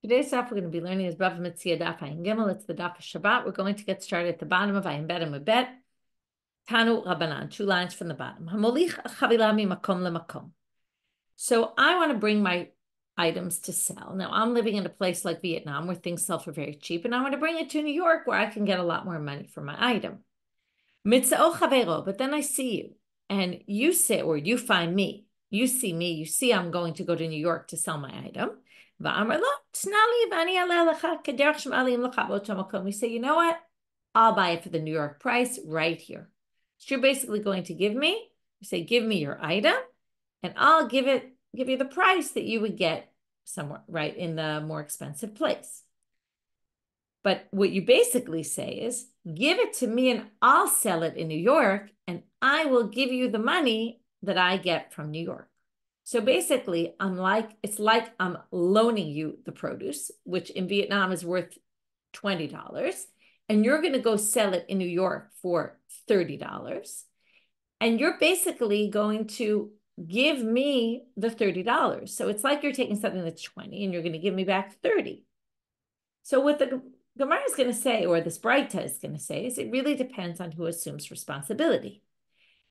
Today's daf we're going to be learning is Bava Metzia daf Ayin Gimel. It's the daf of Shabbat. We're going to get started at the bottom of Ayin Bet and Mebet. Tanu Rabbanan, 2 lines from the bottom. Hamolich chavila mimakom lemakom. So I want to bring my items to sell. Now I'm living in a place like Vietnam where things sell for very cheap, and I want to bring it to New York where I can get a lot more money for my item. Mitzao chavero, but then I see you, and you say, or you find me. You see me. You see I'm going to go to New York to sell my item. You say, you know what? I'll buy it for the New York price right here. So you're basically going to give me, you say, give me your item, and I'll give you the price that you would get somewhere, right, in the more expensive place. But what you basically say is, give it to me and I'll sell it in New York, and I will give you the money that I get from New York. So basically, it's like I'm loaning you the produce, which in Vietnam is worth $20, and you're going to go sell it in New York for $30. And you're basically going to give me the $30. So it's like you're taking something that's 20 and you're going to give me back 30. So what the Gemara is going to say, or this Braita is going to say, is it really depends on who assumes responsibility.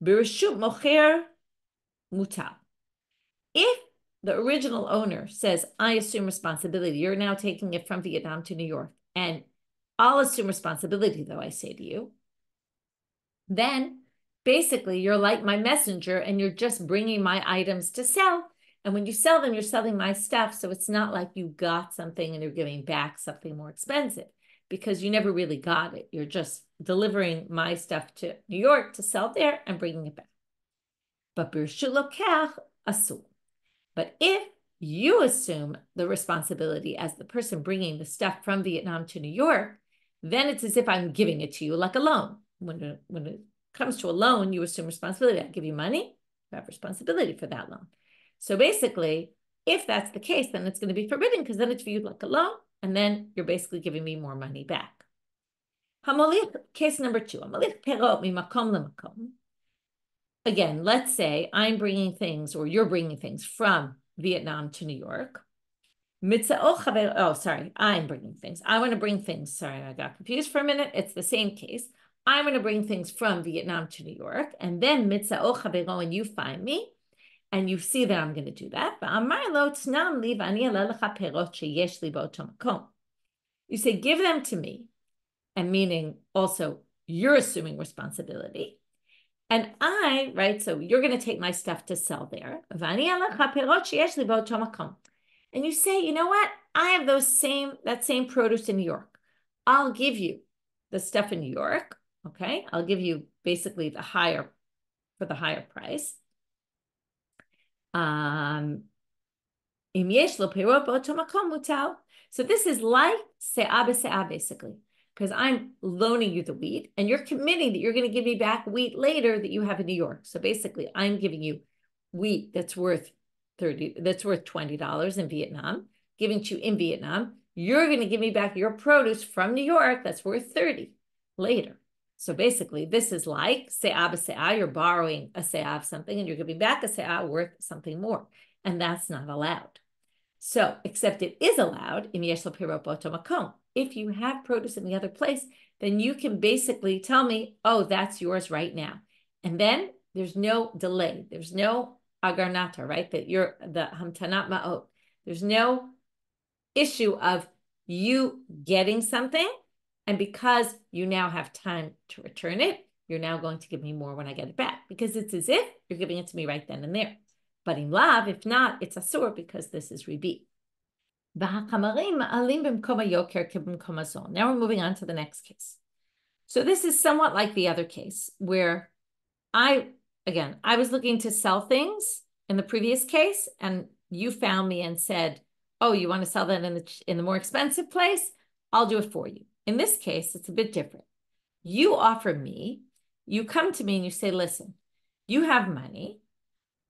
Birashut mocher mutal. If the original owner says, I assume responsibility, you're now taking it from Vietnam to New York, and I'll assume responsibility, though, I say to you, then basically you're like my messenger and you're just bringing my items to sell. And when you sell them, you're selling my stuff. So it's not like you got something and you're giving back something more expensive, because you never really got it. You're just delivering my stuff to New York to sell there and bringing it back. But birshut lokach asur. But if you assume the responsibility as the person bringing the stuff from Vietnam to New York, then it's as if I'm giving it to you like a loan. When it comes to a loan, you assume responsibility. I give you money, you have responsibility for that loan. So basically, if that's the case, then it's going to be forbidden, because then it's viewed like a loan, and then you're basically giving me more money back. Hamolich, case number 2. Hamolich perot mimakom lemakom. Again, let's say I'm bringing things, or you're bringing things from Vietnam to New York. I'm bringing things. I want to bring things. Sorry, I got confused for a minute. It's the same case. I'm going to bring things from Vietnam to New York, and then and you find me, and you see that I'm going to do that. You say, give them to me, and meaning also you're assuming responsibility. And right, so you're going to take my stuff to sell there. And you say, you know what? I have that same produce in New York. I'll give you the stuff in New York. Okay. I'll give you basically the higher price. So this is like se'ah basically, because I'm loaning you the wheat and you're committing that you're going to give me back wheat later that you have in New York. So basically, I'm giving you wheat that's worth $20 in Vietnam, giving to you in Vietnam. You're going to give me back your produce from New York that's worth 30 later. So basically, this is like se'ah b'se'ah. You're borrowing a se'ah of something and you're giving back a se'ah worth something more. And that's not allowed. So, except it is allowed in yesh lo pirot b'oto makom. If you have produce in the other place, then you can basically tell me, oh, that's yours right now. And then there's no delay. There's no agarnata, right? That you're the hamtanat ma'ot. There's no issue of you getting something, and because you now have time to return it, you're now going to give me more when I get it back, because it's as if you're giving it to me right then and there. But in lav, if not, it's asur, because this is ribi. Now we're moving on to the next case. So this is somewhat like the other case where I was looking to sell things in the previous case, and you found me and said, oh, you want to sell that in the more expensive place? I'll do it for you. In this case, it's a bit different. You come to me and you say, listen, you have money.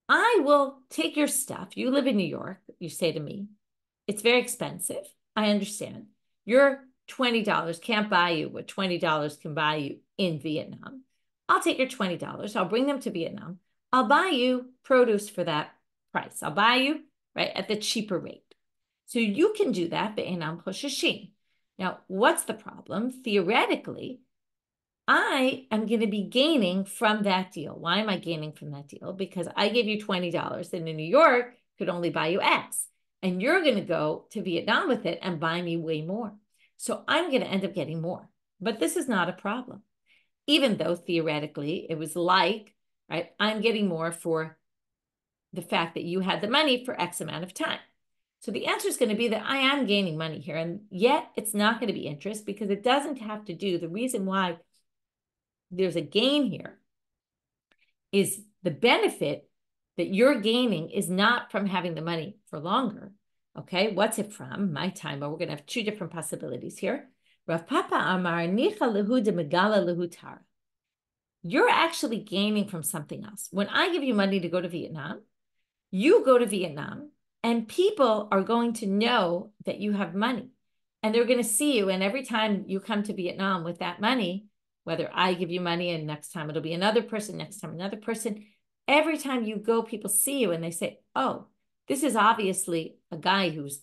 I will take your stuff. You live in New York. You say to me, it's very expensive. I understand. Your $20 can't buy you what $20 can buy you in Vietnam. I'll take your $20. I'll bring them to Vietnam. I'll buy you produce for that price. I'll buy you, right, at the cheaper rate. So you can do that, ve'enam chosheshin. Now, what's the problem? Theoretically, I am going to be gaining from that deal. Why am I gaining from that deal? Because I gave you $20 and in New York could only buy you X. And you're going to go to Vietnam with it and buy me way more. So I'm going to end up getting more. But this is not a problem. Even though theoretically it was like, right, I'm getting more for the fact that you had the money for X amount of time. So the answer is going to be that I am gaining money here. And yet it's not going to be interest because it doesn't have to do, the reason why there's a gain here is the benefit that you're gaining is not from having the money for longer. Okay, what's it from? My time, but we're going to have two different possibilities here. Rav Papa Amar Nicha Lehu de Megala Lehu Tara. You're actually gaining from something else. When I give you money to go to Vietnam, you go to Vietnam and people are going to know that you have money and they're going to see you. And every time you come to Vietnam with that money, whether I give you money and next time it'll be another person, next time another person, every time you go, people see you and they say, oh, this is obviously a guy who's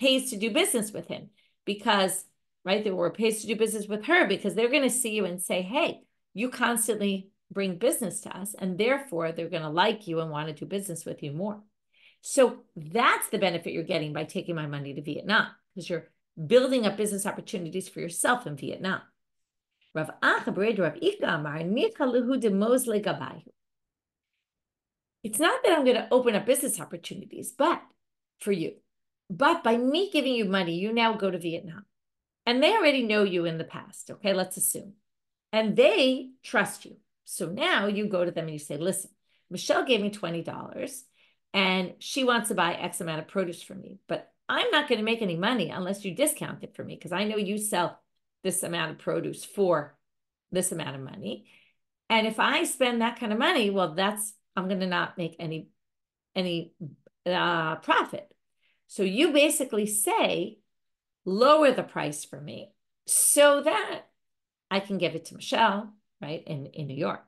pays to do business with him because, right, they were pays to do business with her because they're going to see you and say, hey, you constantly bring business to us and therefore they're going to like you and want to do business with you more. So that's the benefit you're getting by taking my money to Vietnam because you're building up business opportunities for yourself in Vietnam. Rav Acha Bered Rav Ika Amar Nicha Lehu de Mosle Gabayu. It's not that I'm going to open up business opportunities, but for you. But by me giving you money, you now go to Vietnam. And they already know you in the past, okay? Let's assume. And they trust you. So now you go to them and you say, listen, Michelle gave me $20 and she wants to buy X amount of produce from me, but I'm not going to make any money unless you discount it for me because I know you sell this amount of produce for this amount of money. And if I spend that kind of money, well, I'm going to not make any profit. So you basically say, lower the price for me so that I can give it to Michelle, right, in New York.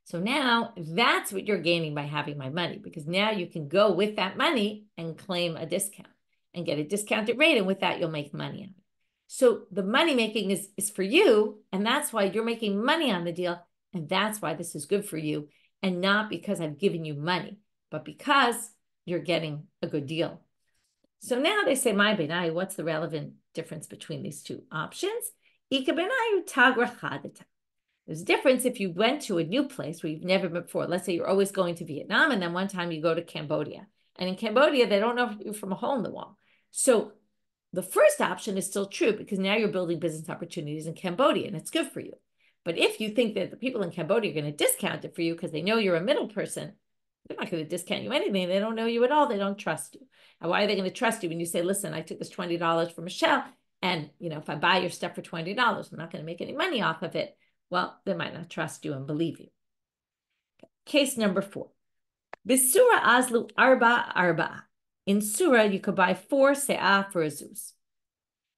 So now that's what you're gaining by having my money because now you can go with that money and claim a discount and get a discounted rate. And with that, you'll make money on it. So the money making is for you. And that's why you're making money on the deal. And that's why this is good for you. And not because I've given you money, but because you're getting a good deal. So now they say, my benai, what's the relevant difference between these two options? Ika benayu tagra chadata. There's a difference if you went to a new place where you've never been before. Let's say you're always going to Vietnam, and then one time you go to Cambodia. And in Cambodia, they don't know if you're from a hole in the wall. So the first option is still true because now you're building business opportunities in Cambodia, and it's good for you. But if you think that the people in Cambodia are going to discount it for you because they know you're a middle person, they're not going to discount you anything. They don't know you at all. They don't trust you. And why are they going to trust you when you say, listen, I took this $20 from Michelle, and if I buy your stuff for $20, I'm not going to make any money off of it. Well, they might not trust you and believe you. Case number 4. Bisura azlu arba. In Surah, you could buy 4 se'ah for a zuz.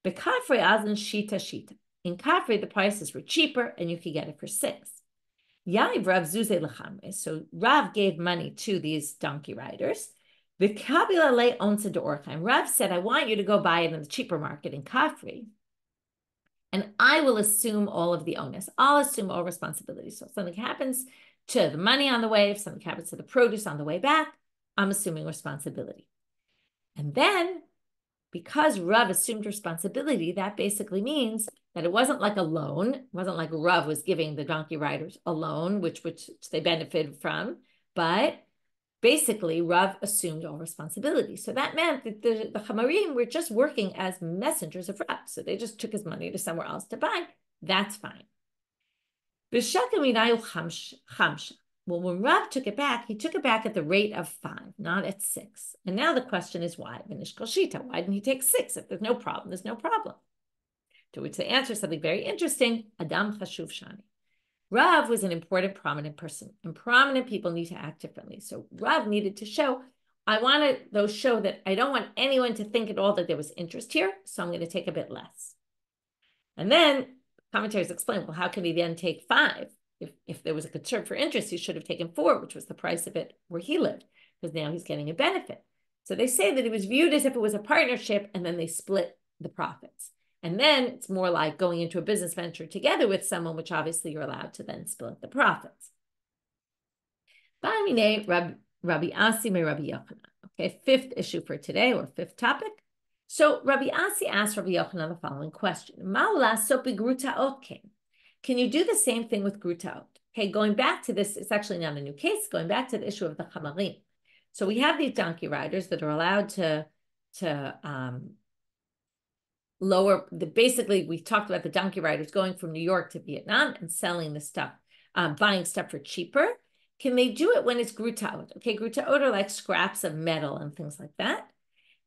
Bekafre azlin shita. In Kafre, the prices were cheaper and you could get it for 6. Yaiv Rav Zuze lechamre. So Rav gave money to these donkey riders. V'kabila le onsa de orchaim. Rav said, I want you to go buy it in the cheaper market in Kafri. And I will assume all of the onus. I'll assume all responsibility. So if something happens to the money on the way, if something happens to the produce on the way back, I'm assuming responsibility. And then, because Rav assumed responsibility, that basically means that it wasn't like a loan. It wasn't like Rav was giving the donkey riders a loan, which they benefited from. But basically, Rav assumed all responsibility. So that meant that the Chamarim were just working as messengers of Rav. So they just took his money to somewhere else to buy. That's fine. Well, when Rav took it back, he took it back at the rate of 5, not at 6. And now the question is why? Why didn't he take 6? If there's no problem, there's no problem. To which they answer something very interesting. Adam Chashuv Shani. Rav was an important, prominent person, and prominent people need to act differently. So Rav needed to show, I wanted those show that I don't want anyone to think at all that there was interest here, so I'm going to take a bit less. And then commentators explain, well, how can he then take 5? If there was a concern for interest, he should have taken 4, which was the price of it where he lived, because now he's getting a benefit. So they say that it was viewed as if it was a partnership, and then they split the profits. And then it's more like going into a business venture together with someone, which obviously you're allowed to then split the profits. Rabbi Asi me Rabbi Yochanan. Okay, fifth issue for today, or fifth topic. So Rabbi Asi asked Rabbi Yochanan the following question: Can you do the same thing with grutaot? Okay, going back to this, it's actually not a new case. Going back to the issue of the chamarim. So we have these donkey riders that are allowed to lower basically, we talked about the donkey riders going from New York to Vietnam and selling the stuff, buying stuff for cheaper. Can they do it when it's grutaot? Okay, grutaot are like scraps of metal and things like that.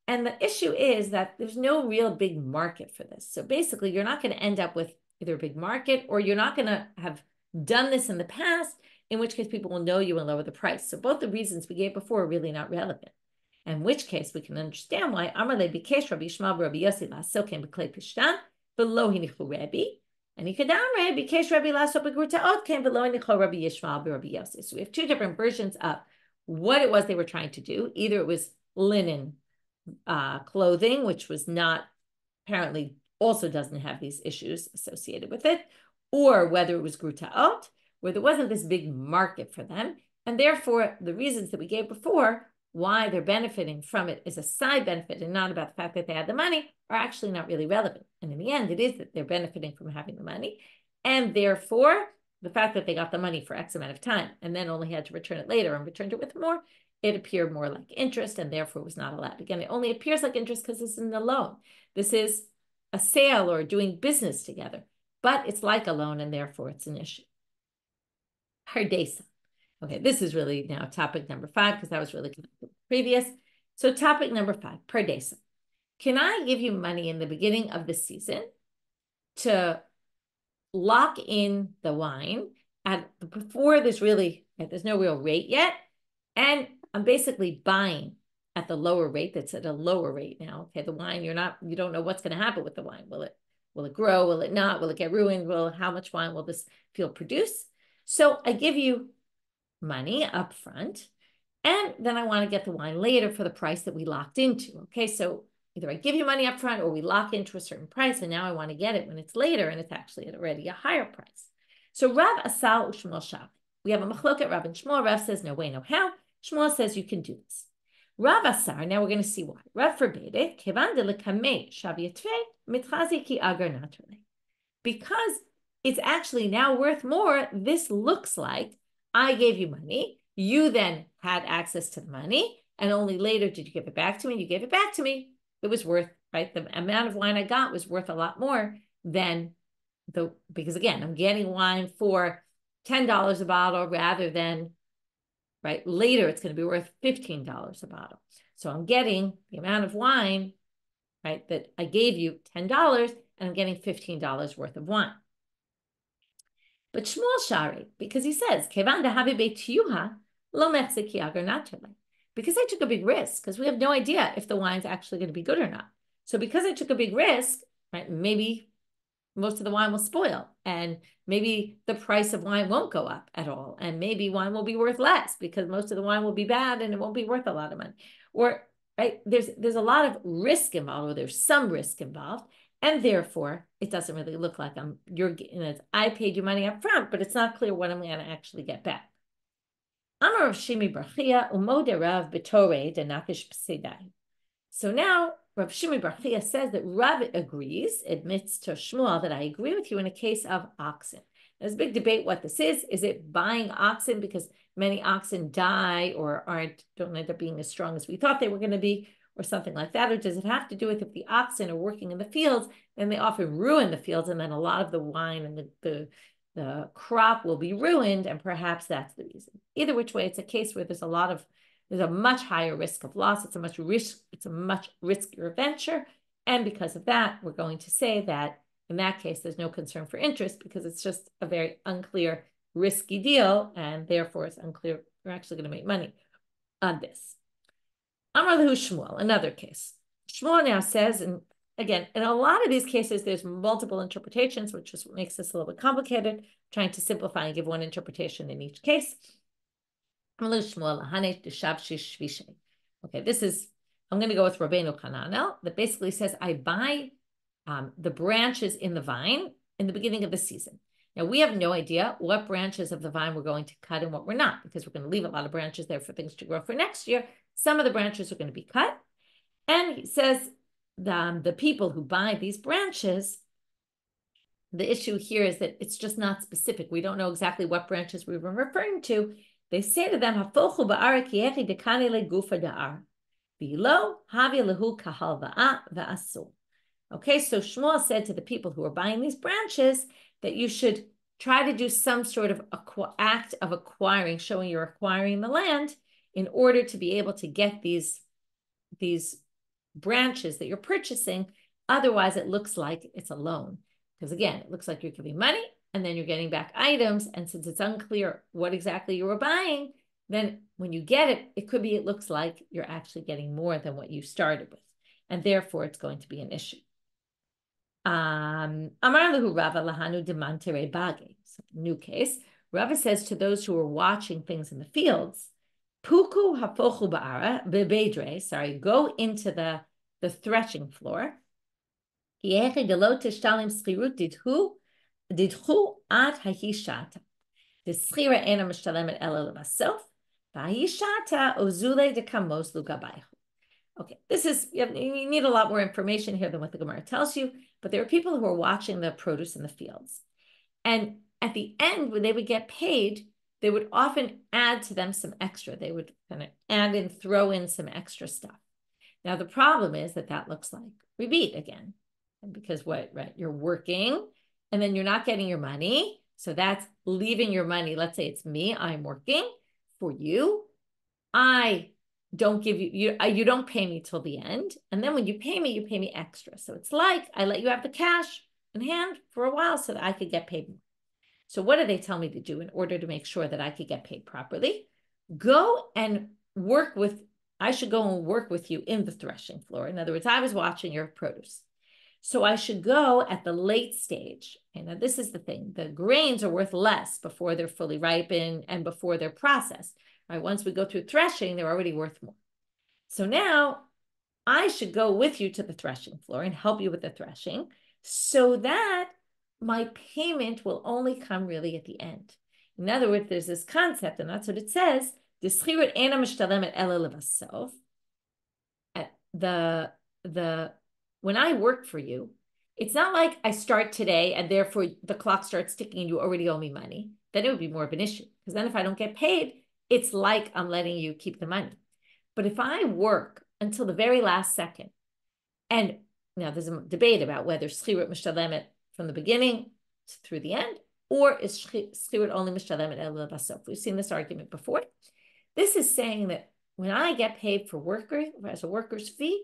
And the issue is that there's no real big market for this. So basically, you're not going to end up with either a big market, or you're not going to have done this in the past, in which case people will know you and lower the price. So both the reasons we gave before are really not relevant. In which case we can understand why Amarle Bikesh Rabbi Yishmael Rabbi Yossi Lasokim B'Klei Pishtan below Hinichu Rabbi, and Ikadamre Bikesh Rabbi Lasop B'Grutaot came below Hinichu Rabbi Yishmael Rabbi Yossi. So we have two different versions of what it was they were trying to do. Either it was linen clothing, which was not, apparently also doesn't have these issues associated with it, or whether it was grutaot, where there wasn't this big market for them, and therefore the reasons that we gave before why they're benefiting from it is a side benefit and not about the fact that they had the money are actually not really relevant. And in the end, it is that they're benefiting from having the money, and therefore the fact that they got the money for X amount of time and then only had to return it later and returned it with more, it appeared more like interest and therefore was not allowed. Again, it only appears like interest because this isn't a loan. This is a sale or doing business together, but it's like a loan and therefore it's an issue. Hardesa. Okay, this is really now topic number 5 because that was really previous. So topic number 5, pardesa. Can I give you money in the beginning of the season to lock in the wine before there's no real rate yet, and I'm basically buying at the lower rate that's at a lower rate now. Okay, the wine, you don't know what's going to happen with the wine. Will it grow? Will it not? Will it get ruined? How much wine will this field produce? So I give you money up front, and then I want to get the wine later for the price that we locked into. Okay, so either I give you money up front or we lock into a certain price, and now I want to get it when it's later and it's actually at already a higher price. So Rav Asal Ushmuel Shav. We have a machloket Rav and Shmuel. Rav says no way, no how. Shmuel says you can do this. Rav Asar, now we're going to see why. Rav forbade it. Because it's actually now worth more. This looks like I gave you money. You then had access to the money, and only later did you give it back to me. You gave it back to me. It was worth, right? The amount of wine I got was worth a lot more than because again, I'm getting wine for $10 a bottle rather than, right, later it's going to be worth $15 a bottle. So I'm getting the amount of wine, right, that I gave you $10, and I'm getting $15 worth of wine. But Shmuel Shari, because he says, because I took a big risk, because we have no idea if the wine's actually going to be good or not. So because I took a big risk, right, maybe most of the wine will spoil, and maybe the price of wine won't go up at all, and maybe wine will be worth less because most of the wine will be bad and it won't be worth a lot of money. Or, right, there's a lot of risk involved, or there's some risk involved, and therefore it doesn't really look like I paid you money up front, but it's not clear what I'm going to actually get back. Amar Rav Shimi Barchia umode Rav betore de nakish psidai. So now Rav Shimi Barchia says that Rav admits to Shmuel that I agree with you in a case of oxen. There's a big debate what this is. Is it buying oxen because many oxen die or don't end up being as strong as we thought they were going to be, or something like that? Or does it have to do with if the oxen are working in the fields, then they often ruin the fields, and then a lot of the wine and the crop will be ruined, and perhaps that's the reason. Either which way, it's a case where there's a much higher risk of loss. It's a much riskier venture. And because of that, we're going to say that in that case, there's no concern for interest because it's just a very unclear, risky deal. And therefore it's unclear we're actually going to make money on this. Amar lehu Shmuel, another case. Shmuel now says, and again, in a lot of these cases, there's multiple interpretations, which is what makes this a little bit complicated, trying to simplify and give one interpretation in each case. Okay, this is I'm going to go with Rabbeinu Hananel that basically says I buy the branches in the vine in the beginning of the season. Now, we have no idea what branches of the vine we're going to cut and what we're not, because we're going to leave a lot of branches there for things to grow for next year. Some of the branches are going to be cut. And he says the people who buy these branches, the issue here is that it's just not specific. We don't know exactly what branches we were referring to. They say to them, "Hafochu ba'ara kiechi dekane legufa da'ar, v'lo havi lehu kahal va'asu." Okay, so Shmuel said to the people who are buying these branches that you should try to do some sort of act of acquiring, showing you're acquiring the land in order to be able to get these branches that you're purchasing. Otherwise, it looks like it's a loan. Because again, it looks like you're giving money and then you're getting back items. And since it's unclear what exactly you were buying, then when you get it, it looks like you're actually getting more than what you started with. And therefore, it's going to be an issue. Amar lahu Rava lahanu demantere bage. So new case. Rava says to those who are watching things in the fields, Puku hafochu ba'ara bebedre. Sorry, go into the threshing floor. Didhu ad hahishata. The schira ena mishtalemet ela levasof. Vahishata ozule de kamos lugabayhu. Okay, this is, you need a lot more information here than what the Gemara tells you, but there are people who are watching the produce in the fields. And at the end, when they would get paid, they would often add to them some extra. They would kind of add and throw in some extra stuff. Now, the problem is that looks like rebate again. And because you're working and then you're not getting your money. So that's leaving your money. Let's say it's me, I'm working for you. I don't give you don't pay me till the end. And then when you pay me extra. So it's like I let you have the cash in hand for a while so that I could get paid more. So what do they tell me to do in order to make sure that I could get paid properly? I should go and work with you in the threshing floor. In other words, I was watching your produce. So I should go at the late stage. And now this is the thing. The grains are worth less before they're fully ripened and before they're processed. Right? Once we go through threshing, they're already worth more. So now I should go with you to the threshing floor and help you with the threshing so that my payment will only come really at the end. In other words, there's this concept, and that's what it says. When I work for you, it's not like I start today and therefore the clock starts ticking and you already owe me money. Then it would be more of an issue. Because then if I don't get paid, it's like I'm letting you keep the money. But if I work until the very last second, and now there's a debate about whether schirut mishtalemet from the beginning through the end, or is schirut only mishtalemet el basof. We've seen this argument before. This is saying that when I get paid as a worker's fee,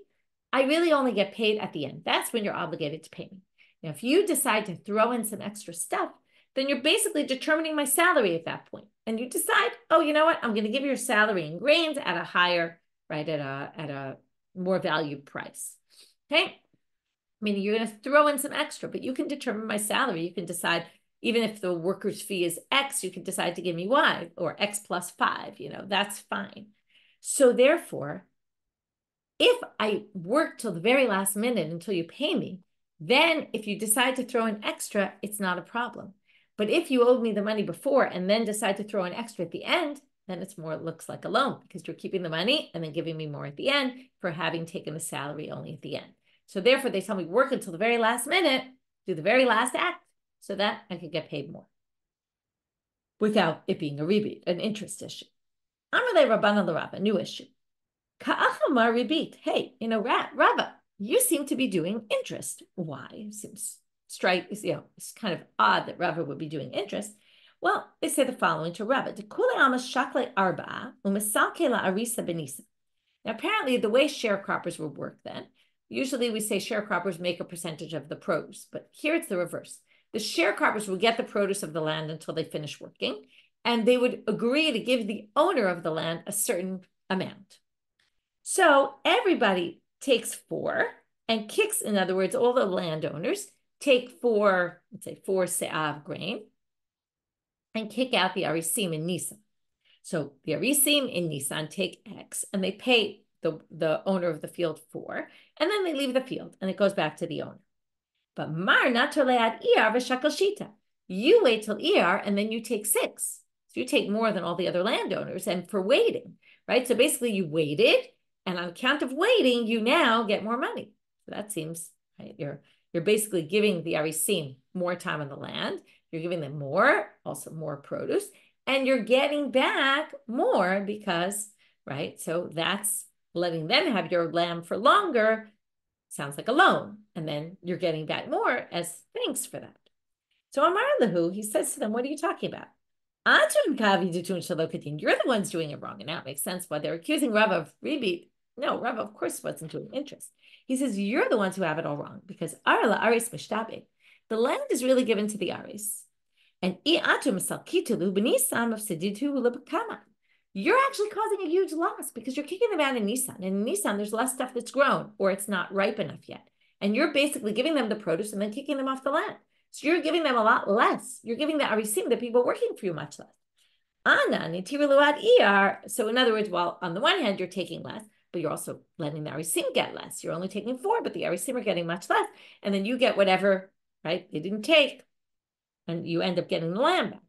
I really only get paid at the end. That's when you're obligated to pay me. Now, if you decide to throw in some extra stuff, then you're basically determining my salary at that point. And you decide, oh, you know what? I'm going to give you your salary in grains at a higher, at a more valued price. Okay? Meaning you're going to throw in some extra, but you can determine my salary. You can decide, even if the worker's fee is X, you can decide to give me Y or X plus 5. That's fine. So therefore, if I work till the very last minute until you pay me, then if you decide to throw in extra, it's not a problem. But if you owed me the money before and then decide to throw in extra at the end, then it looks like a loan because you're keeping the money and then giving me more at the end for having taken the salary only at the end. So therefore, they tell me work until the very last minute, do the very last act so that I could get paid more without it being a rebate, an interest issue. Amalei Rabbanan l'Rava, new issue. Ka'achamar rebate. Hey, Rava, you seem to be doing interest. Why? It seems it's kind of odd that Rava would be doing interest. Well, they say the following to Rava. Now, apparently, the way sharecroppers would work then, usually we say sharecroppers make a percentage of the produce, but here it's the reverse. The sharecroppers would get the produce of the land until they finish working, and they would agree to give the owner of the land a certain amount. So everybody takes 4 and kicks, in other words, all the landowners take 4, let's say 4 se'ah of grain and kick out the arisim in Nisan. So the arisim in Nisan take X and they pay the owner of the field for, and then they leave the field and it goes back to the owner. But mar natalead iyar v'shakal shita. You wait till iyar and then you take 6. So you take more than all the other landowners, and for waiting, right? So basically you waited, and on account of waiting, you now get more money. So that seems right. You're basically giving the Arisim more time on the land. You're giving them more, also more produce, and you're getting back more because, right? So that's letting them have your land for longer. Sounds like a loan, and then you're getting back more as thanks for that. So Amar Lahu, he says to them, what are you talking about? You're the ones doing it wrong. And now it makes sense why they're accusing Rav of rebate. No, Rav, of course, wasn't doing interest. He says, you're the ones who have it all wrong because Arla Aris Mishtabe. The land is really given to the Aris. And you're actually causing a huge loss because you're kicking them out in Nisan. And in Nisan, there's less stuff that's grown or it's not ripe enough yet. And you're basically giving them the produce and then kicking them off the land. So you're giving them a lot less. You're giving the Arisim, the people working for you, much less. So in other words, while on the one hand, you're taking less, but you're also letting the Arisim get less. You're only taking 4, but the Arisim are getting much less. And then you get whatever, right, they didn't take. And you end up getting the land back.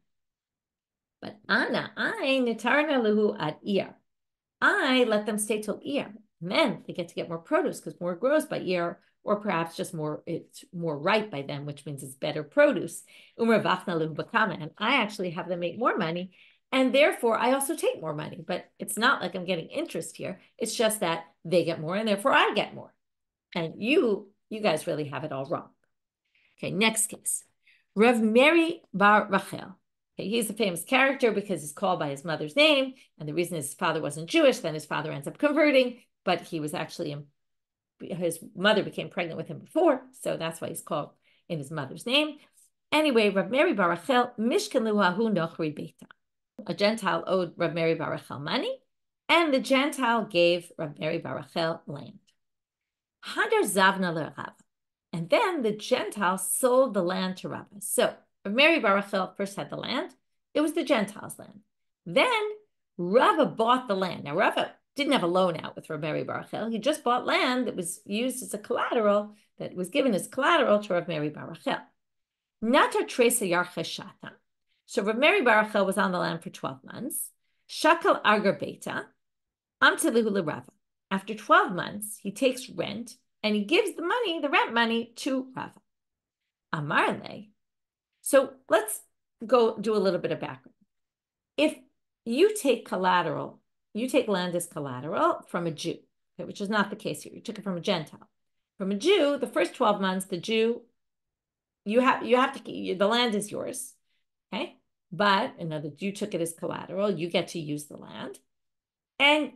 But I let them stay till Iyar. And then they get to get more produce because more grows by Iyar, or perhaps just more, it's more ripe by them, which means it's better produce. And I actually have them make more money. And therefore, I also take more money. But it's not like I'm getting interest here. It's just that they get more and therefore I get more. And you guys really have it all wrong. Okay, next case. Rav Meri bar Rachel. Okay, he's a famous character because he's called by his mother's name. And the reason his father wasn't Jewish, then his father ends up converting, but he was actually, his mother became pregnant with him before. So that's why he's called in his mother's name. Anyway, Rav Meri bar Rachel, Mishkan Luhahu Nochri Beita. A Gentile owed Rav Meri bar Rachel money, and the Gentile gave Rav Meri bar Rachel land. Hadar Zavna leRav. And then the Gentiles sold the land to Rava. So Rav Meri bar Rachel first had the land. It was the Gentiles' land. Then Rava bought the land. Now Rava didn't have a loan out with Rav Meri bar Rachel. He just bought land that was used as a collateral, that was given as collateral to Rav Meri bar Rachel. Natar Tresa Yarcha Shata. So Rav Meri bar Rachel was on the land for 12 months. Shakal Agar Beta. Amtelihu leRava. After 12 months, he takes rent and he gives the money, the rent money, to Rava. Amarle. So let's go do a little bit of background. If you take collateral, you take land as collateral from a Jew, okay, which is not the case here. You took it from a Gentile. From a Jew, the first 12 months, the Jew, you have to keep, the land is yours, okay? But in other words, you took it as collateral, you get to use the land. And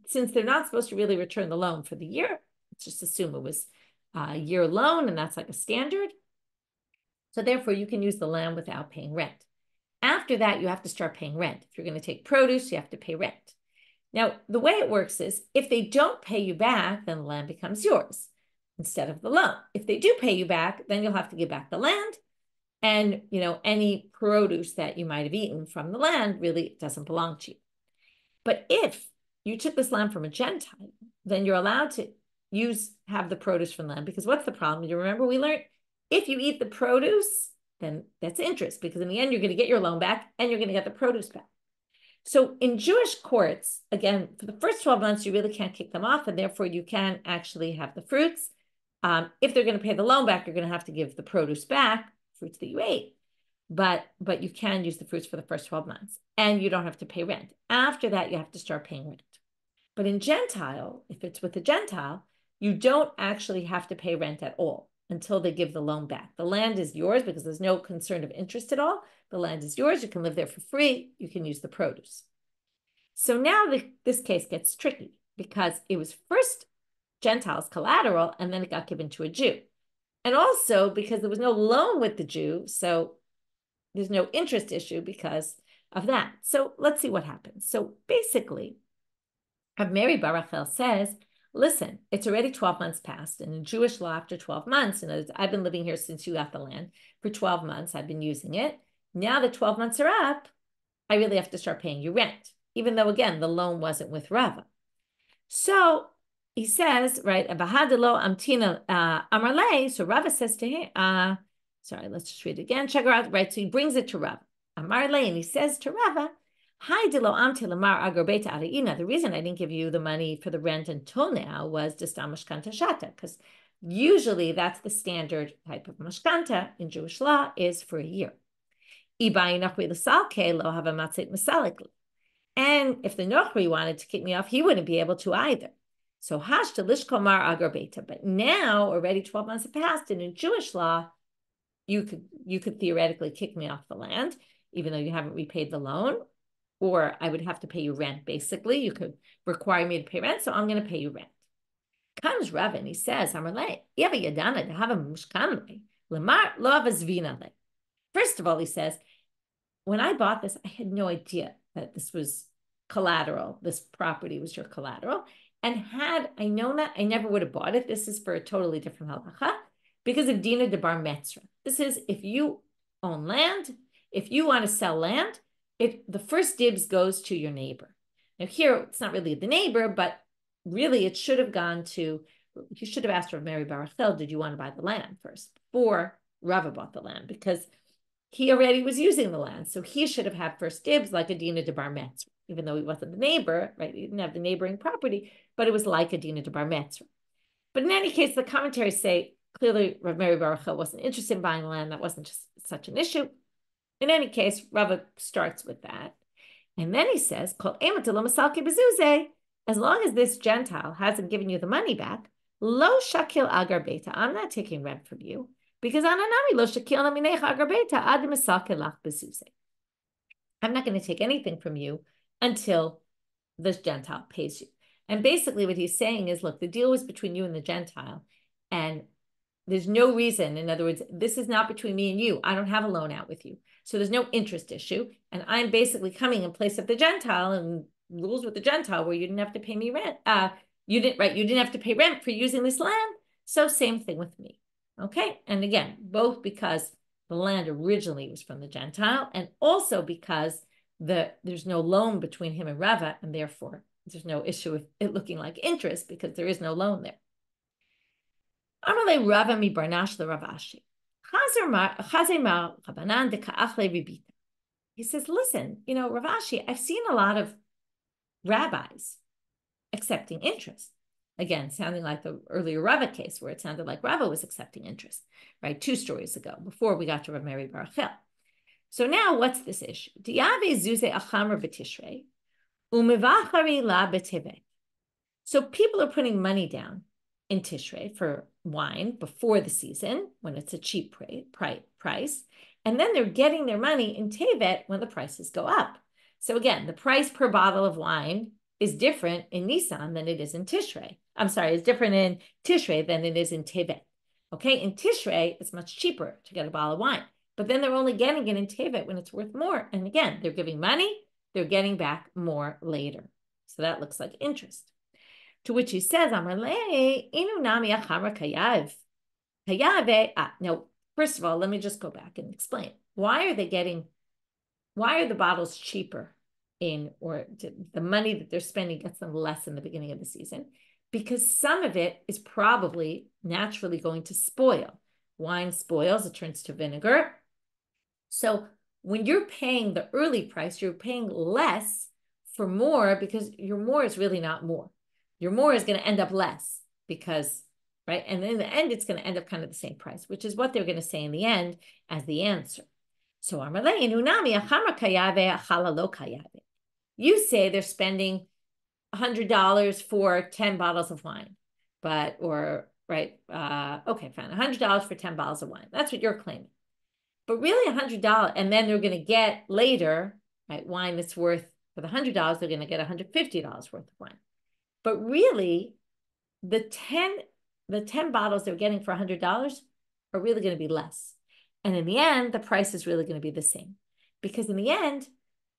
since they're not supposed to really return the loan for the year, let's just assume it was a year loan, and that's like a standard. So therefore, you can use the land without paying rent. After that, you have to start paying rent. If you're going to take produce, you have to pay rent. Now, the way it works is if they don't pay you back, then the land becomes yours instead of the loan. If they do pay you back, then you'll have to give back the land. And, any produce that you might have eaten from the land really doesn't belong to you. But if you took this land from a Gentile, then you're allowed to have the produce from land, because what's the problem? You remember we learned if you eat the produce, then that's interest, because in the end, you're going to get your loan back and you're going to get the produce back. So in Jewish courts, again, for the first 12 months, you really can't kick them off, and therefore you can actually have the fruits. If they're going to pay the loan back, you're going to have to give the produce back, fruits that you ate. But you can use the fruits for the first 12 months, and you don't have to pay rent. After that, you have to start paying rent. But in Gentile, if it's with a Gentile, you don't actually have to pay rent at all until they give the loan back. The land is yours because there's no concern of interest at all. The land is yours. You can live there for free. You can use the produce. So now this case gets tricky because it was first Gentiles collateral, and then it got given to a Jew. And also because there was no loan with the Jew, so there's no interest issue because of that. So let's see what happens. So basically, Rav Meri bar Rachel says, listen, it's already 12 months past, and in Jewish law, after 12 months, and I've been living here since you got the land, for 12 months, I've been using it. Now that 12 months are up, I really have to start paying you rent, even though, again, the loan wasn't with Rava. So he says, right, Abahadalo Amtina Amarle. So Rava says to him, sorry, let's just read it again. Check her out, right? So he brings it to Rava. Amarle, and he says to Rava, Hi Dilo Amti Lamar Agarbeta Araina. The reason I didn't give you the money for the rent until now was Distamashkanta Shata, because usually that's the standard type of mashkanta in Jewish law is for a year. And if the Nochri wanted to kick me off, he wouldn't be able to either. So hashta lishkomar agarbeta. But now, already 12 months have passed, and in Jewish law, you could theoretically kick me off the land, even though you haven't repaid the loan, or I would have to pay you rent. Basically, you could require me to pay rent, so I'm going to pay you rent. Comes Rav and he says, First of all, he says, when I bought this, I had no idea that this was collateral. This property was your collateral. And had I known that, I never would have bought it. This is for a totally different halacha because of Dina de Bar Metzra. This is if you own land, if you want to sell land, the first dibs goes to your neighbor. Now here, it's not really the neighbor, but really it should have gone to, you should have asked Rav Mary Barachel, did you want to buy the land first before Rava bought the land? Because he already was using the land. So he should have had first dibs like a Dina de Bar Metzra, even though he wasn't the neighbor, right? He didn't have the neighboring property, but it was like a Dina de Bar Metzra. But in any case, the commentaries say clearly Rav Mary Baruch wasn't interested in buying land. That wasn't just such an issue. In any case, Rava starts with that. And then he says, as long as this Gentile hasn't given you the money back, lo shakil agar beta, I'm not taking rent from you. Because I'm not going to take anything from you until this Gentile pays you. And basically what he's saying is, look, the deal was between you and the Gentile. And there's no reason, in other words, this is not between me and you. I don't have a loan out with you. So there's no interest issue. And I'm basically coming in place of the Gentile and rules with the Gentile where you didn't have to pay me rent. You didn't have to pay rent for using this land. So same thing with me. Okay, and again, both because the land originally was from the Gentile and also because there's no loan between him and Rava, and therefore there's no issue with it looking like interest because there is no loan there. Amalei Rava mi Barnash le Ravashi. He says, listen, Ravashi, I've seen a lot of rabbis accepting interest. Again, sounding like the earlier Rava case where it sounded like Rava was accepting interest, right? 2 stories ago, before we got to Rav Mary Barachel. So now what's this issue? So people are putting money down in Tishrei for wine before the season when it's a cheap price. And then they're getting their money in Tevet when the prices go up. So again, the price per bottle of wine is different in Nisan than it is in Tishrei. I'm sorry, it's different in Tishrei than it is in Tevet. Okay, in Tishrei, it's much cheaper to get a bottle of wine. But then they're only getting it in Tevet when it's worth more. And again, they're giving money, they're getting back more later. So that looks like interest. To which he says, no, first of all, let me just go back and explain. Why are the bottles cheaper or the money that they're spending gets them less in the beginning of the season? Because some of it is probably naturally going to spoil. Wine spoils, it turns to vinegar. So when you're paying the early price, you're paying less for more because your more is really not more. Your more is going to end up less because, right? And in the end, it's going to end up kind of the same price, which is what they're going to say in the end as the answer. So you say they're spending $100 for 10 bottles of wine, okay, fine, $100 for 10 bottles of wine. That's what you're claiming. But really $100, and then they're going to get later, right, wine that's worth, for the $100, they're going to get $150 worth of wine. But really, the 10 bottles they're getting for $100 are really going to be less. And in the end, the price is really going to be the same. Because in the end,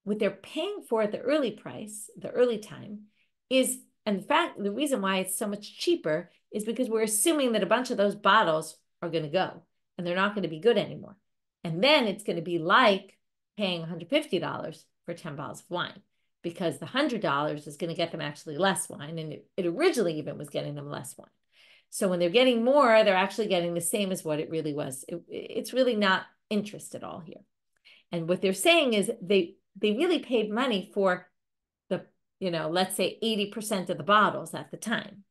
what they're paying for at the early price, the early time, is, in fact, the reason why it's so much cheaper is because we're assuming that a bunch of those bottles are going to go and they're not going to be good anymore. And then it's going to be like paying $150 for 10 bottles of wine because the $100 is going to get them actually less wine. And it originally even was getting them less wine. So when they're getting more, they're actually getting the same as what it really was. It's really not interest at all here. And what they're saying is they really paid money for the, let's say 80% of the bottles at the time.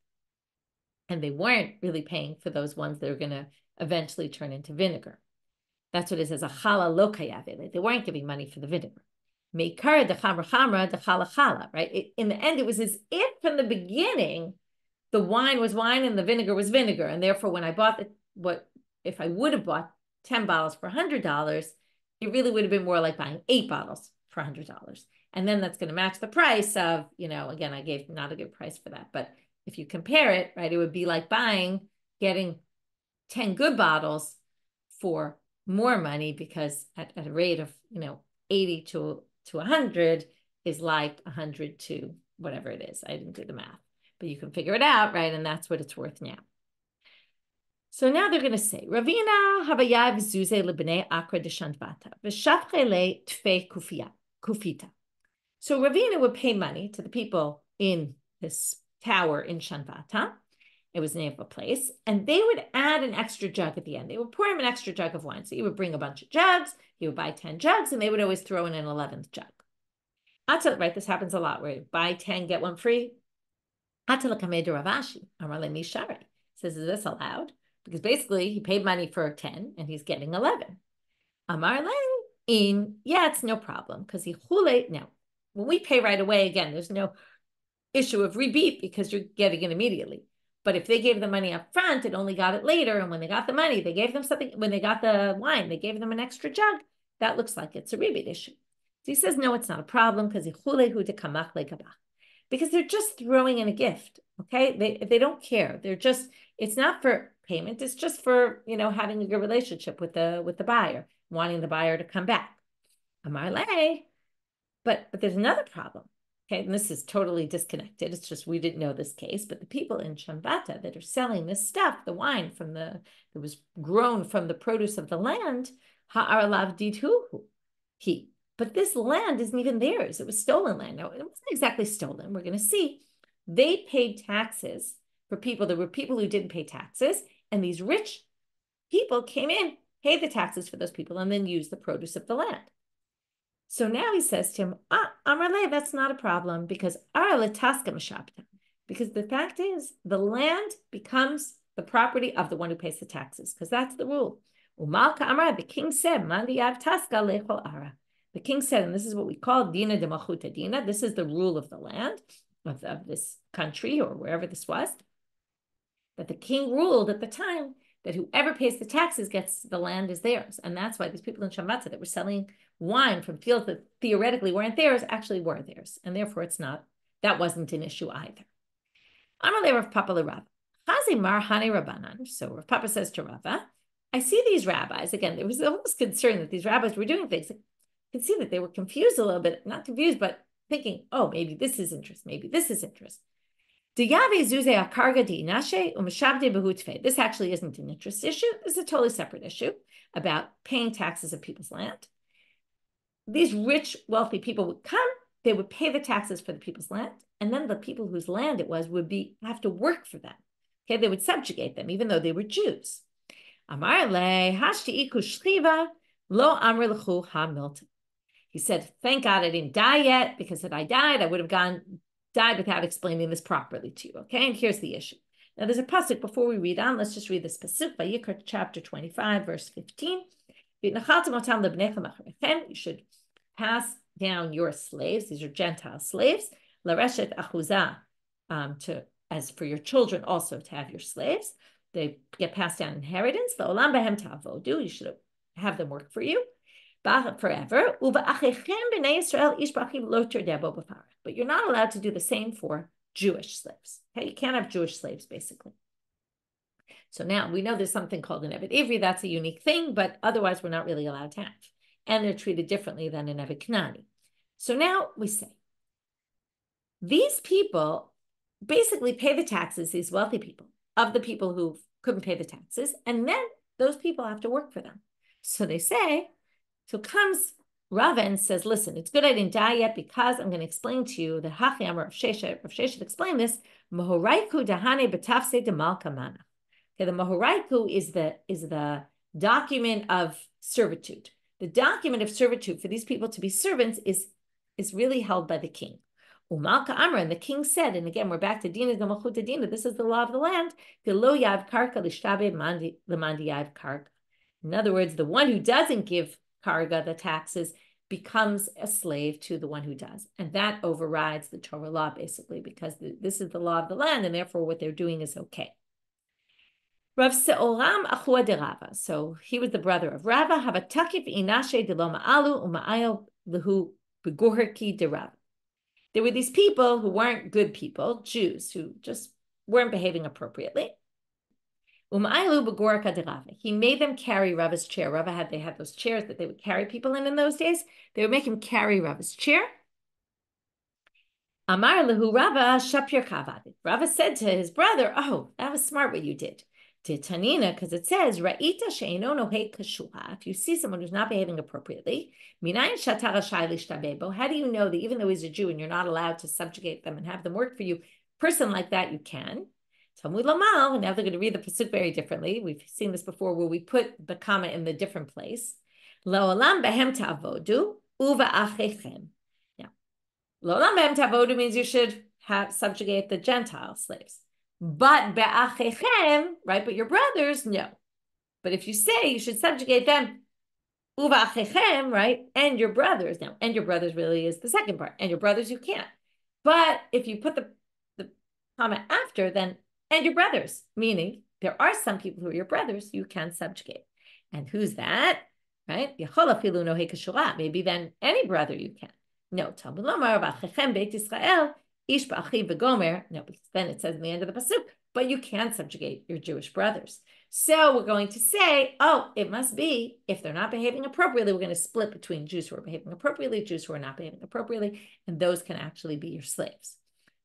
And they weren't really paying for those ones that are going to eventually turn into vinegar. That's what it says, a chala lo kayave. They weren't giving money for the vinegar. Meikar de chamra chamra de chala chala, right? In the end, it was as if from the beginning, the wine was wine and the vinegar was vinegar. And therefore, when I bought if I would have bought 10 bottles for $100, it really would have been more like buying 8 bottles for $100. And then that's going to match the price of, again, I gave not a good price for that. But if you compare it, right, it would be like getting 10 good bottles for more money, because at a rate of, 80 to 100 is like 100 to whatever it is. I didn't do the math, but you can figure it out, right? And that's what it's worth now. So now they're going to say, Ravina havaya v'zuze lebnei akra de shantvata v'shafche le tfei kufita. So Ravina would pay money to the people in this tower in Shanvata. It was the name of a place. And they would add an extra jug at the end. They would pour him an extra jug of wine. So he would bring a bunch of jugs. He would buy 10 jugs, and they would always throw in an 11th jug. Right, this happens a lot, where you buy 10, get one free. Ravashi, Amar Mishari, says, is this allowed? Because basically he paid money for 10 and he's getting 11. Amar yeah, it's no problem, because he hule. Now, when we pay right away, again, there's no issue of rebate because you're getting it immediately. But if they gave the money up front and only got it later, and when they got the money, they gave them something, when they got the wine, they gave them an extra jug, that looks like it's a rebate issue. So he says, no, it's not a problem, because they're just throwing in a gift, okay? They don't care. It's not for payment. It's just for, having a good relationship with the buyer, wanting the buyer to come back. Amar le. But there's another problem. Okay, and this is totally disconnected. It's just we didn't know this case, but the people in Shanvata that are selling this stuff, the wine that was grown from the produce of the land, ha'aralav didhu, but this land isn't even theirs. It was stolen land. Now, it wasn't exactly stolen. We're going to see. They paid taxes for people. There were people who didn't pay taxes, and these rich people came in, paid the taxes for those people, and then used the produce of the land. So now he says to him, Amarle, that's not a problem, because because the fact is the land becomes the property of the one who pays the taxes, because that's the rule. The king said, the king said, and this is what we call Dina de Malchuta Dina, this is the rule of the land, of this country, or wherever this was, that the king ruled at the time that whoever pays the taxes gets the land is theirs. And that's why these people in Shanvata that were selling wine from fields that theoretically weren't theirs actually were theirs. And therefore that wasn't an issue either. Amalei Rav Papa le Rav. Mar Hane Rabbanan. So Rav Papa says to Rava, I see these rabbis, again, there was almost concern that these rabbis were doing things. I could see that they were confused a little bit, not confused, but thinking, oh, maybe this is interest, maybe this is interest. This actually isn't an interest issue. This is a totally separate issue about paying taxes of people's land. These rich, wealthy people would come, they would pay the taxes for the people's land, and then the people whose land it was would have to work for them. Okay, they would subjugate them, even though they were Jews. He said, thank God I didn't die yet, because if I died, I would have died without explaining this properly to you. Okay, and here's the issue. Now there's a pasuk before we read on. Let's just read this pasuk by Yikra chapter 25, verse 15. You should pass down your slaves. These are Gentile slaves. Lareshet achuzah, as for your children also to have your slaves. They get passed down inheritance. La'olam behem ta'avodu. You should have them work for you forever. But you're not allowed to do the same for Jewish slaves. Okay, you can't have Jewish slaves, basically. So now we know there's something called an Eved Ivri. That's a unique thing, but otherwise we're not really allowed to have. And they're treated differently than an Eved Knani. So now we say, these people basically pay the taxes, these wealthy people, of the people who couldn't pay the taxes, and then those people have to work for them. So they say, so comes Raven says, listen, it's good I didn't die yet because I'm going to explain to you the Hachi Amar of Sheshet. Rav Sheshet explained this. Mahoraiku dahane betafse de malka mana. Okay, the Mahoraiku is the document of servitude. The document of servitude for these people to be servants is really held by the king. Umalka Amar, and the king said, and again, we're back to Dina Gamachuta Dina, this is the law of the land. Lo yav karka lishtabe lemandi yav karka. In other words, the one who doesn't give karga, the taxes, becomes a slave to the one who does. And that overrides the Torah law, basically, because this is the law of the land, and therefore what they're doing is okay. Rav Seoram Achua de Rava. So he was the brother of Rava. Havatakif inashe de lo ma'alu uma'ayel lehu begorki de Rava. There were these people who weren't good people, Jews, who just weren't behaving appropriately. He made them carry Rava's chair. They had those chairs that they would carry people in those days. They would make him carry Rava's chair. Amar lehu Rava shapir kavad. Rava said to his brother, "Oh, that was smart what you did." To Tanina, because it says Ra'ita she'eno nohei kashuha. If you see someone who's not behaving appropriately, minayin shatar rashai lishtabebo. How do you know that even though he's a Jew and you're not allowed to subjugate them and have them work for you, person like that you can? Talmud Lamal, now they're going to read the pasuk very differently. We've seen this before where we put the comma in the different place. La'olam behem ta'avodu uva achechem. Now, la'olam behem ta'avodu means you should subjugate the Gentile slaves. But be'achechem, right? But your brothers, no. But if you say you should subjugate them, uva achechem, right? And your brothers, now, and your brothers really is the second part. And your brothers, you can't. But if you put the comma after, then and your brothers, meaning there are some people who are your brothers you can subjugate. And who's that? Right? Maybe then any brother you can. No, Talmud Lomar b'achechem Beit Yisrael ish b'achiv v'gomer. No, because then it says in the end of the pasuk, but you can subjugate your Jewish brothers. So we're going to say, oh, it must be, if they're not behaving appropriately, we're going to split between Jews who are behaving appropriately, Jews who are not behaving appropriately, and those can actually be your slaves.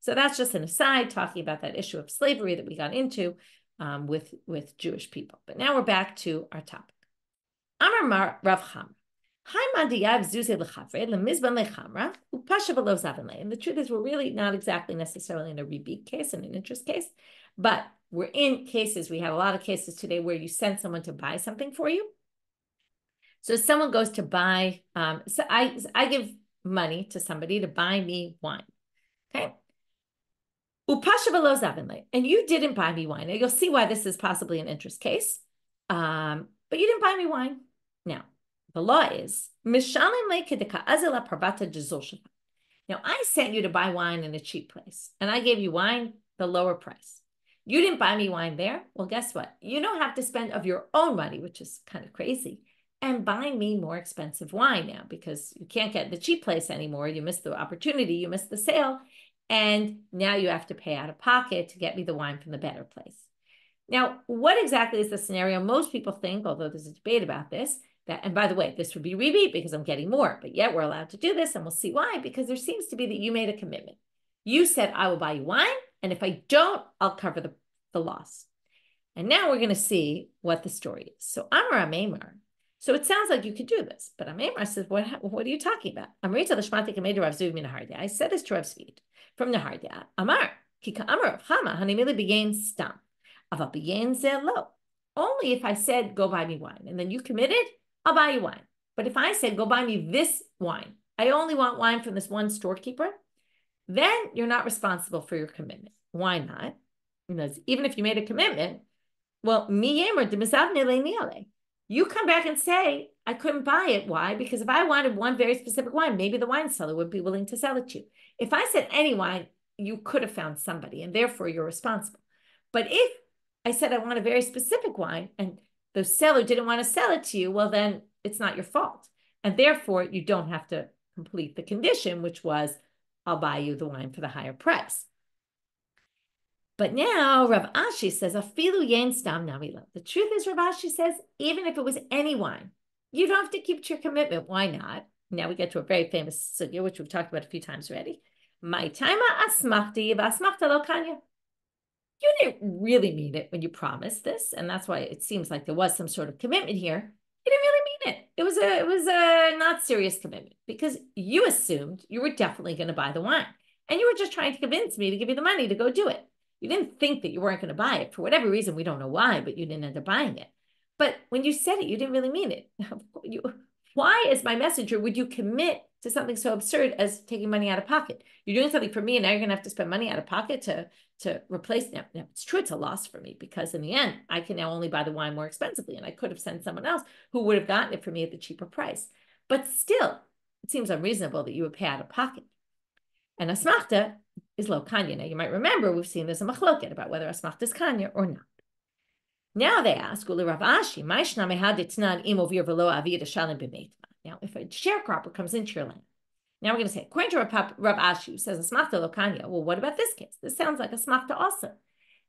So that's just an aside talking about that issue of slavery that we got into with Jewish people. But now we're back to our topic. Amar Rav Chama. And the truth is we're really not exactly necessarily in a rebate case, in an interest case, but we're in cases, we have a lot of cases today where you send someone to buy something for you. So someone goes to buy, so I give money to somebody to buy me wine, okay? And you didn't buy me wine. Now, you'll see why this is possibly an interest case, but you didn't buy me wine. Now, the law is, now I sent you to buy wine in a cheap place, and I gave you wine the lower price. You didn't buy me wine there. Well, guess what? You don't have to spend of your own money, which is kind of crazy, and buy me more expensive wine now because you can't get the cheap place anymore. You missed the opportunity. You missed the sale. And now you have to pay out of pocket to get me the wine from the better place. Now, what exactly is the scenario? Most people think, although there's a debate about this, that, and by the way, this would be rebate because I'm getting more, but yet we're allowed to do this, and we'll see why, because there seems to be that you made a commitment. You said, I will buy you wine, and if I don't, I'll cover the loss. And now we're going to see what the story is. So Amar Amemar. So it sounds like you could do this, but Amemar says, what are you talking about? I said this to Rav Zvid from Nehardea. Amar, Kika Amar of Chama, Hanimili began stam. Ava began zelo. Only if I said, go buy me wine, and then you committed, I'll buy you wine. But if I said, go buy me this wine, I only want wine from this one storekeeper, then you're not responsible for your commitment. Why not? Because even if you made a commitment, well, you come back and say, I couldn't buy it. Why? Because if I wanted one very specific wine, maybe the wine seller would be willing to sell it to you. If I said any wine, you could have found somebody, and therefore you're responsible. But if I said I want a very specific wine, and the seller didn't want to sell it to you, well, then it's not your fault. And therefore, you don't have to complete the condition, which was, I'll buy you the wine for the higher price. But now Rav Ashi says, Afilu yen stam namila. The truth is, Rav Ashi says, even if it was any wine, you don't have to keep to your commitment. Why not? Now we get to a very famous sugya, which we've talked about a few times already. My taima asmachti v'asmachta lo kanya. You didn't really mean it when you promised this, and that's why it seems like there was some sort of commitment here. You didn't really mean it. it was a not serious commitment because you assumed you were definitely going to buy the wine. And you were just trying to convince me to give you the money to go do it. You didn't think that you weren't going to buy it. For whatever reason, we don't know why, but you didn't end up buying it. But when you said it, you didn't really mean it. Why, as my messenger, would you commit to something so absurd as taking money out of pocket? You're doing something for me, and now you're going to have to spend money out of pocket to replace them. Now, it's true, it's a loss for me because in the end, I can now only buy the wine more expensively, and I could have sent someone else who would have gotten it for me at the cheaper price. But still, it seems unreasonable that you would pay out of pocket. And asmachta is lo kanya. Now, you might remember we've seen there's a machloket about whether asmachta is kanya or not. Now they ask, now, if a sharecropper comes into your land, now we're going to say, according to Rav Ashi, who says asmachta lo kanya, well, what about this case? This sounds like asmachta also.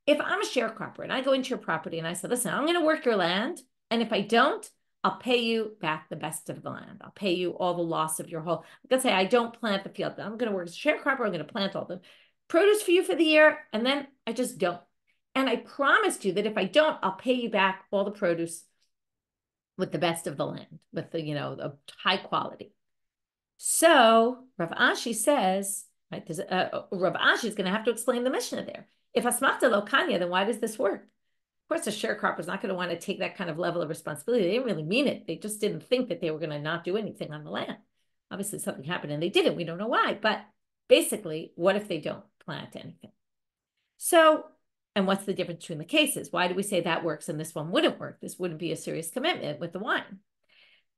If I'm a sharecropper and I go into your property and I say, listen, I'm going to work your land, and if I don't, I'll pay you back the best of the land. I'll pay you all the loss of your whole. Let's say I don't plant the field. I'm going to work as a sharecropper. I'm going to plant all the produce for you for the year, and then I just don't. And I promised you that if I don't, I'll pay you back all the produce with the best of the land, with the, the high quality. So Rav Ashi says, right, Rav Ashi is going to have to explain the Mishnah there. If asmachta lo kanya, then why does this work? Of course, a sharecropper is not going to want to take that kind of level of responsibility. They didn't really mean it. They just didn't think that they were going to not do anything on the land. Obviously, something happened and they didn't. We don't know why. But basically, what if they don't plant anything? So, and what's the difference between the cases? Why do we say that works and this one wouldn't work? This wouldn't be a serious commitment with the wine.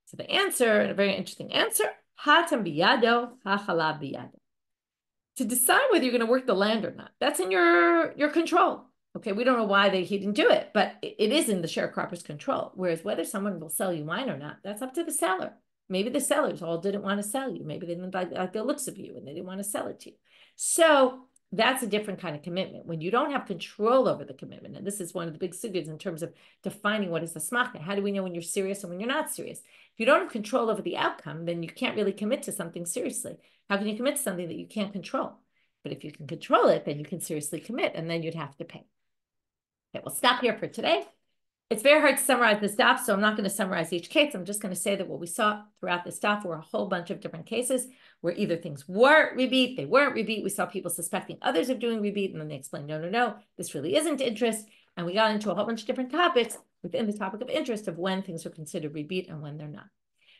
So the answer, and a very interesting answer, hatam biyado, hachala biyado. To decide whether you're going to work the land or not, that's in your control. Okay, we don't know why he didn't do it, but it is in the sharecropper's control. Whereas whether someone will sell you wine or not, that's up to the seller. Maybe the sellers all didn't want to sell you. Maybe they didn't like the looks of you and they didn't want to sell it to you. So that's a different kind of commitment. When you don't have control over the commitment, and this is one of the big sugyas in terms of defining what is the asmachta. How do we know when you're serious and when you're not serious? If you don't have control over the outcome, then you can't really commit to something seriously. How can you commit to something that you can't control? But if you can control it, then you can seriously commit, and then you'd have to pay. Okay, we'll stop here for today. It's very hard to summarize this daf, so I'm not going to summarize each case. I'm just going to say that what we saw throughout this daf were a whole bunch of different cases where either things were rebeat, they weren't rebeat. We saw people suspecting others of doing rebeat, and then they explained, no, this really isn't interest. And we got into a whole bunch of different topics within the topic of interest of when things are considered rebeat and when they're not.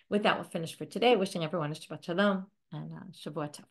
With that, we'll finish for today. Wishing everyone a Shabbat Shalom and Shavua Tov.